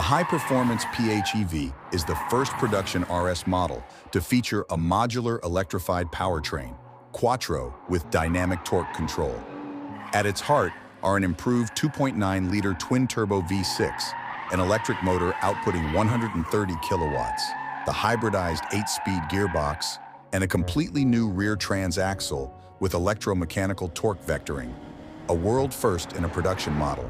high-performance PHEV is the first production RS model to feature a modular electrified powertrain, Quattro, with dynamic torque control. At its heart are an improved 2.9-liter twin-turbo V6, an electric motor outputting 130 kilowatts, the hybridized 8-speed gearbox, and a completely new rear transaxle with electro-mechanical torque vectoring, a world first in a production model.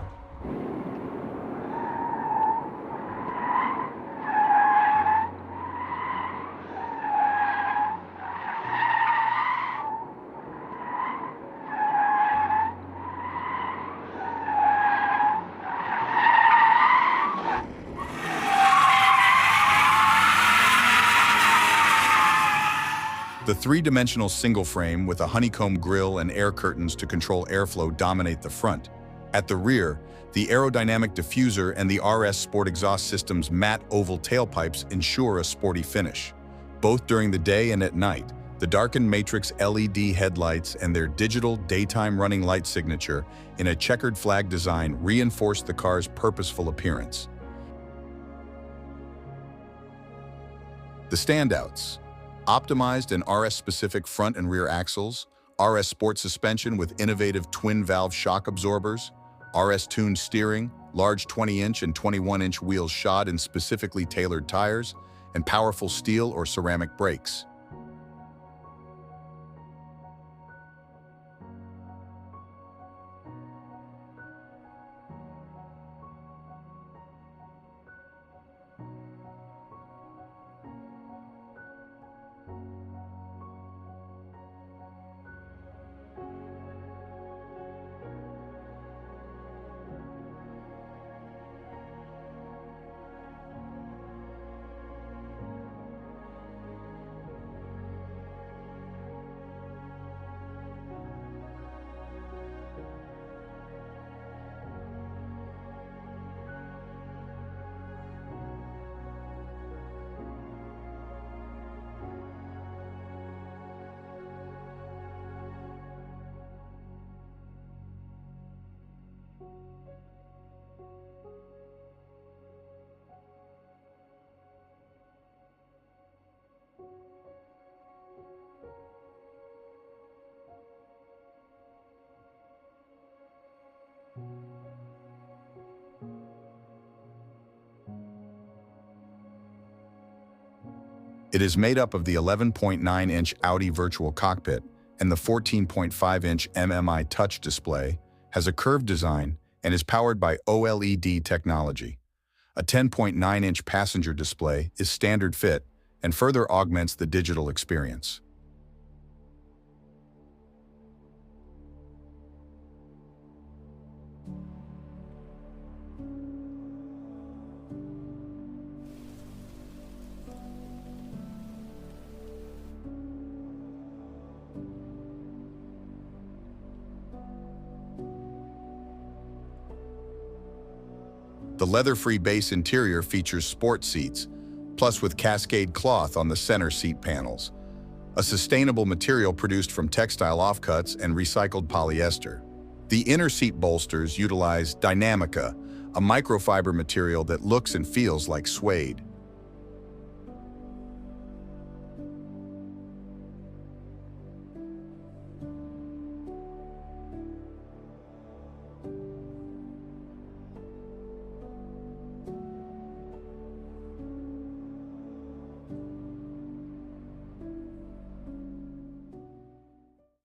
The three-dimensional single frame with a honeycomb grille and air curtains to control airflow dominate the front. At the rear, the aerodynamic diffuser and the RS Sport exhaust system's matte oval tailpipes ensure a sporty finish. Both during the day and at night, the darkened matrix LED headlights and their digital daytime running light signature in a checkered flag design reinforce the car's purposeful appearance. The standouts: optimized and RS-specific front and rear axles, RS Sport suspension with innovative twin-valve shock absorbers, RS-tuned steering, large 20-inch and 21-inch wheels shod in specifically tailored tires, and powerful steel or ceramic brakes. It is made up of the 11.9-inch Audi virtual cockpit and the 14.5-inch MMI touch display, has a curved design, and is powered by OLED technology. A 10.9-inch passenger display is standard fit and further augments the digital experience. The leather-free base interior features sport seats, plus with cascade cloth on the center seat panels, a sustainable material produced from textile offcuts and recycled polyester. The inner seat bolsters utilize Dynamica, a microfiber material that looks and feels like suede.